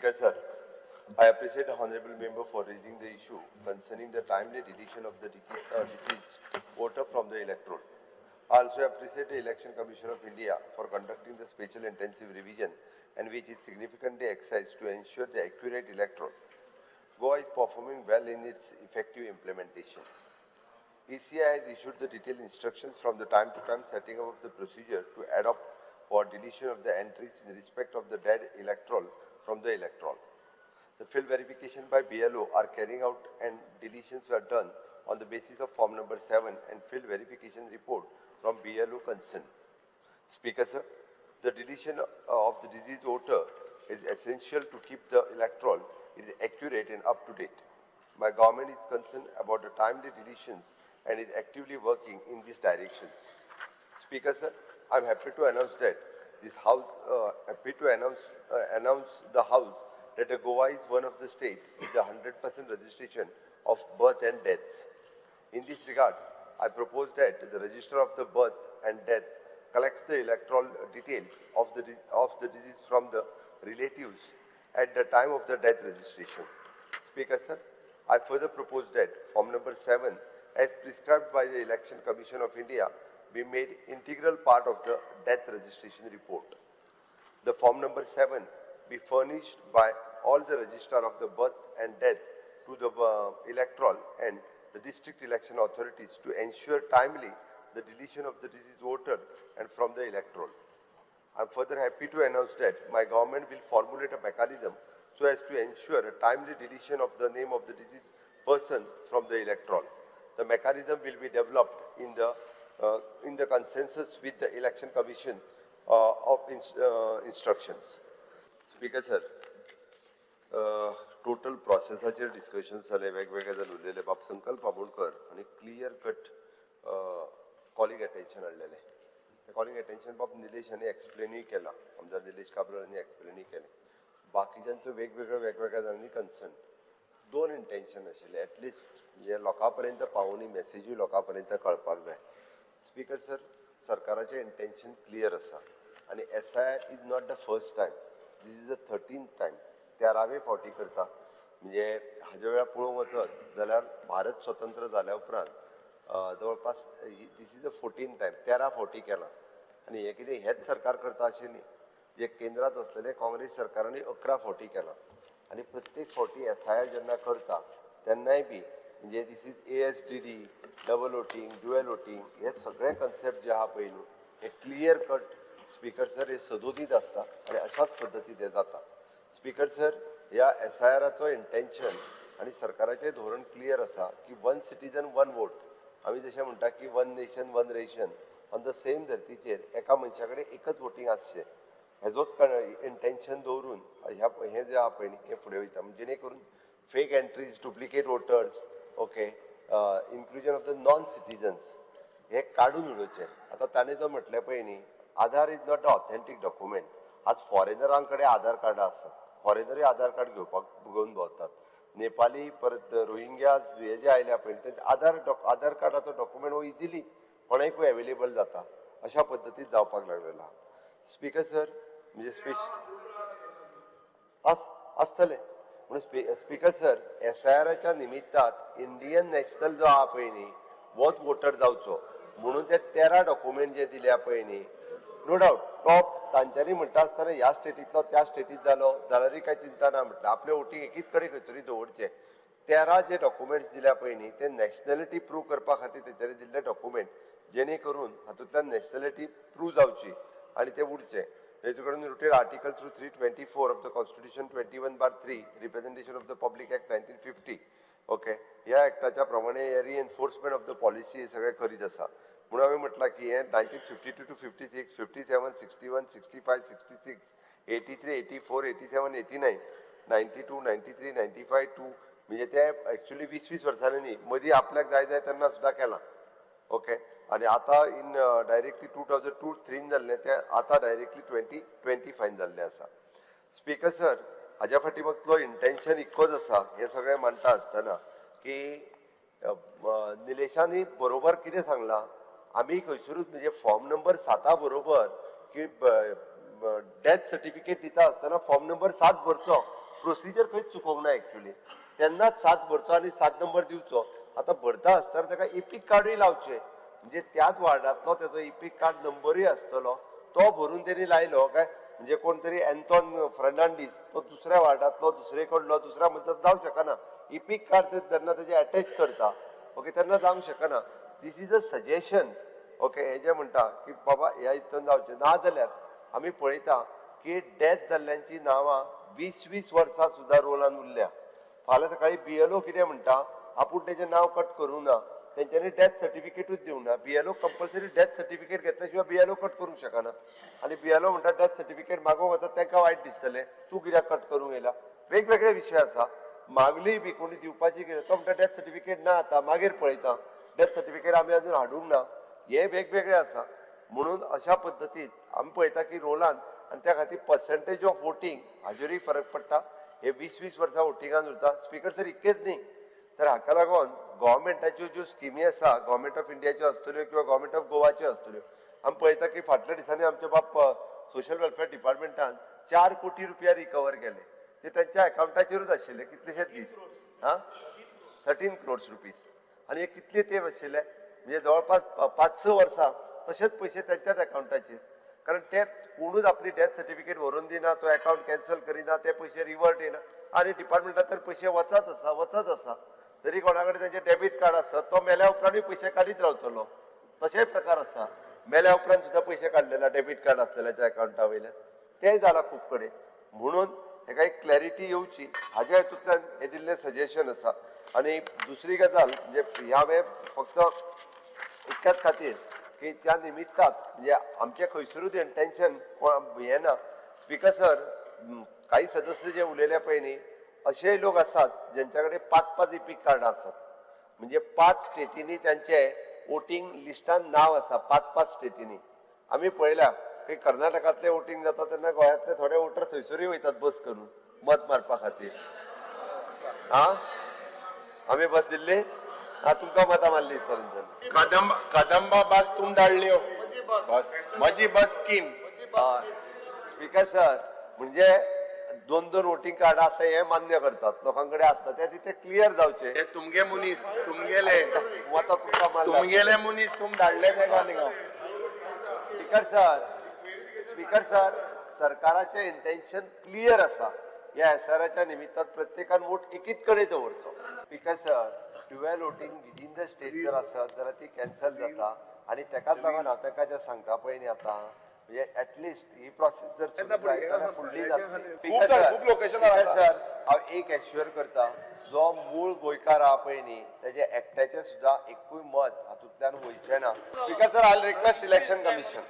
Speaker, sir, I appreciate the honourable member for raising the issue concerning the timely deletion of the deceased voter from the electoral. I also appreciate the Election Commission of India for conducting the special intensive revision and which is significantly exercised to ensure the accurate electoral. Goa is performing well in its effective implementation. ECI has issued the detailed instructions from the time to time setting up of the procedure to adopt for deletion of the entries in respect of the dead electoral from the electoral. The field verification by BLO are carrying out and deletions were done on the basis of form number 7 and field verification report from BLO concerned. Speaker, sir, the deletion of the deceased voter is essential to keep the electoral accurate and up to date. My government is concerned about the timely deletions and is actively working in these directions. Speaker, sir, I am happy to announce that this House, announce the House that Goa is one of the states with the 100% registration of birth and deaths. In this regard, I propose that the register of the birth and death collects the electoral details of the deceased from the relatives at the time of the death registration. Speaker, sir, I further propose that form number 7, as prescribed by the Election Commission of India, be made integral part of the death registration report. The form number 7 be furnished by all the registrar of the birth and death to the electoral and the district election authorities to ensure timely the deletion of the deceased voter and from the electoral. I am further happy to announce that my government will formulate a mechanism so as to ensure a timely deletion of the name of the deceased person from the electoral. The mechanism will be developed in the consensus with the Election Commission of instructions. Speaker, sir, total प्रोसेसाचेर discussion जाले वेगवेगळे जाण उरलेले बाब संकल्प आमोणकर आनी clear cut calling attention हाडलेले ते कॉलिंग अटेन्शन बाब निलेश हांणी एक्सप्लेनूय केला आमदार निलेश काब्राल हांणी एक्सप्लेनूय केलें बाकीच्यांचो वेगवेगळ्या जाणांनी कन्सर्न दोन इंटेन्शन आशिल्ले एटलिस्ट म्हणजे लोकां पर्यंत पावोनी मेसेजूय लोकां पर्यंत कळपाक जाय स्पीकर सर सरकाराचें इंटेन्शन क्लियर आसा आनी SIR is not the first time this is the 13th time 13वे फावटी करता म्हणजे हाजे वेळार पळोवंक वचत जाल्यार भारत स्वतंत्र जाल्या उपरांत जवळपास दीस इज द 14th टायम 13 फावटी केला आनी हें कितें हेच सरकार करता अशें न्ही जे केंद्रांत आसलेले काँग्रेस सरकारांनी 11 फावटी केला आनी प्रत्येक फावटी SIR जेन्ना करता तेन्नाय बी म्हणजे this is ASDD double voting dual voting हे सगळे कन्सेप्ट जे आहा पळय न्हू हे क्लियर कट स्पीकर सर हे सदोदीत आसता आनी अशाच पद्दतीन हे जाता स्पीकर सर ह्या SIRाचो इंटेन्शन आनी सरकाराचें धोरण क्लियर आसा की 1 सिटीजन 1 वोट आमी जशें म्हणटा की 1 nation 1 ration on the same धर्तीचेर एका मनशा कडेन एकच वोटींग आसचें हेजोच इंटेन्शन दवरून हे जे आहा पळय न्ही हें फुडें वयता जेणे करून fake entries duplicate voters okay inclusion of the non citizens हे काडून उडोवचें आतां ताणें जो म्हटलें पळय न्ही Aadhaar is not a authentic document आज फॉरेनरां कडेन आधार कार्डां आसात फॉरेनरूय आधार कार्ड घेवन भोंवतात नेपाली परत रोहिंग्या हे जे आयल्या पळय ते आधार कार्डाचो डॉक्युमेंट हो इजिली कोणाकूय अवेलेबल जाता अशा पद्दतीन जावपाक लागलेलो आहा स्पीकर सर म्हणजे आसतलें म्हणून स्पीकर सर SIRच्या निमित्तात इंडियन नॅशनल जो आहा पळय न्ही होच वोटर जावचो म्हणून ते 13 डॉक्युमेंट जे दिल्या पळय न्ही नो डावट टॉप तांच्यांनी म्हणटा आसतना ह्या स्टेटींतलो त्या स्टेटींत जालो जाल्यारूय कांय चिंता ना म्हटलें आपलें वोटींग एकीच कडेन खंयतरी दवरचें 13 जे डॉक्युमेंट्स दिल्या पळय न्ही ते नॅशनॅलिटी प्रूव करपा खातीर तेंच्यांनी दिल्ले डॉक्युमेंट जेणे करून हातूंतल्यान नॅशनॅलिटी प्रूव जावची आनी ते उरचें हेजे कडेन related article through 324 of the constitution 21/3 representation of the public act 1950 okay ह्या एक्टाच्या प्रमाणे हे रिएन्फोर्समेंट ऑफ द पॉलिसी हे सगळें करीत आसा म्हणून हांवें म्हटलां की हे 1952 to 56 57 61 65 66 83 84 87 89 92 93 95 2 म्हणजे ते एक्चुअली 20 वर्सांनी न्ही मदीं आपल्याक जाय तेन्ना सुद्दां केलां ओके आनी आतां इन डायरेक्टली 2002-03 जाल्लें तें आतां डायरेक्टली 2025 जाल्लें आसा स्पीकर सर हाज्या फाटीमागलो इंटेन्शन इतकोच आसा हें सगळें मांडटा आसतना की निलेशांनी बरोबर कितें सांगलां आमी खंयसरूच म्हणजे फॉर्म नंबर 7 बरोबर की डेथ सर्टिफिकेट दिता आसतना फॉर्म नंबर 7 भरचो प्रोसिजर खंयच चुकोवंक ना एक्चुअली. तेन्नाच 7 भरचो आनी 7 नंबर दिवचो. आता भरता आसतना ताका इपीक कार्डूय लावचें, म्हणजे त्याच वार्डांतलो तेजो इपीक कार्ड नंबरूय आसतलो तो भरून तेणी लायलो काय, म्हणजे कोण तरी एंटॉन फर्नांडीस तो दुसऱ्या वार्डांतलो दुसरे कडलो दुसऱ्या मदत जावंक शकना. इपीक कार्ड तेन्ना तेजे अटॅच करता ओके, तेन्ना जावंक शकना. This is a suggestion okay. हे जे म्हणटा की बाबा ह्या हितून जावचें ना जाल्यार आमी पळयता की डेथ जाल्ल्यांची नांवां 20-20 वर्सां सुद्दां रोलान उरल्या. फाल्यां सकाळी बीएलओ कितें म्हणटा, आपूण तेजें नांव कट करूं ना, तेंच्यांनी डेथ सर्टिफिकेटूच दिवंक ना. बीएलओ कंपल्सरी डेथ सर्टिफिकेट घेतल्या शिवाय बीएलओ कट करूंक शकना. आनी बीएलओ म्हणटा डेथ सर्टिफिकेट मागोवंक वता तांकां वायट दिसतलें, तूं कित्याक कट करूंक येयला. वेगवेगळे विशय आसा. मागली बी कोणी दिवपाची गेली तो म्हणटा डेथ सर्टिफिकेट ना, आता मागीर पळयता, डेथ सर्टिफिकेट आमी अजून हाडूंक ना. हे वेगवेगळे आसा. म्हणून अशा पद्दतीन आमी पळयता की रोलान आनी त्या खातीर पर्संटेज ऑफ वोटींग हाजेरूय फरक पडटा. हे 20-20 वर्सां वोटिंगान उरता. स्पीकर सर इतकेच न्ही, तर हाका लागून गव्हर्मेंटाच्यो ज्यो स्किमी आसा, गव्हर्मेंट ऑफ इंडियाच्यो आसतल्यो किंवा गव्हर्मेंट ऑफ गोवाच्यो आसतल्यो, आमी पळयता की फाटल्या दिसांनी आमचे बाप सोशल वेलफेअर डिपार्टमेंटान 4 कोटी रुपया रिकवर केले. ते त्यांच्या अकाउंटाचेरूच आशिल्ले कितलेशेच दीस. 13 crores रुपीज. आनी हे कितले ते आशिल्ले म्हणजे जवळपास 5-6 वर्सां तशेच पयशे त्यांच्याच अकाउंटाचेर. कारण ते कोणूच आपली डेथ सर्टिफिकेट व्हरून दिना, तो अकाउंट कॅन्सल करिना, ते पयशे रिवर्ट येना आनी डिपार्टमेंटात तर पयशे वचत आसा. जरी कोणा कडेन तेंचे डेबिट कार्ड आसत तो मेल्या उपरांतूय पयशे काडीत रावतलो. तशेय प्रकार आसा. मेल्या उपरांत सुद्दां पयशे काडलेला डेबिट कार्ड आसतल्याच्या अकाउंटा वयल्यान तेय जाला खूब कडेन. म्हणून हेका एक क्लॅरिटी येवची हाज्या हेतूंतल्यान हे दिल्लें सजेशन आसा. आनी दुसरी गजाल म्हणजे ह्या वेळ फक्त इतक्याच खातीर की त्या निमित्तात म्हणजे आमचे खंयसरूच इंटेन्शन हें ना. स्पीकर सर, काही सदस्य जे उलयले पळय न्ही, अशेय लोक आसात ज्यांच्या कडेन 5-5 इपीक कार्डां आसात. म्हणजे 5 स्टेटींनी त्यांचे वोटिंग लिस्टान नांव आसा. 5-5 स्टेटींनी आमी पळयल्या की कर्नाटकांतले वोटिंग जाता तेन्ना गोंयांतले थोडे वोटर थंयसरूय वयतात बस करून मत मारपा खातीर. आमी बस दिल्ली तुमकां मतां मारली कदंबा बस तुम धाडल्यो म्हजी बस स्कीम. स्पीकर सर, म्हणजे 2-2 वोटिंग कार्ड आसा हे मान्य करतात, लोकांकडे असतात ते तिथे क्लियर जावचे. ते तुमगे मुनीस तुमगेले मतां तुमकां मारल्या. तुमगेले मुनीस तुम धाडले ते गालिगांव. स्पीकर सर, सरकाराचे इंटेन्शन क्लियर आसा. या एसआरच्या निमित्तात प्रत्येकान वोट एकीच कडेन दवरचो. Speaker sir, dual voting within the state जर आसत जाल्यार ती कॅन्सल जाता. आनी तेकाच लागून हांव तेका जे सांगता पळय न्ही आतां, म्हणजे ऍटलिस्ट ही प्रोसेस जर सुरू जायत जाल्यार फुडली जातली. स्पीकर सर, हांव एक एश्युअर करता, जो मूळ गोंयकार आहा पळय न्ही तेजे एकट्याचे सुद्दां एकूय मत हातूंतल्यान वयचें ना. Speaker sir, I will request election commission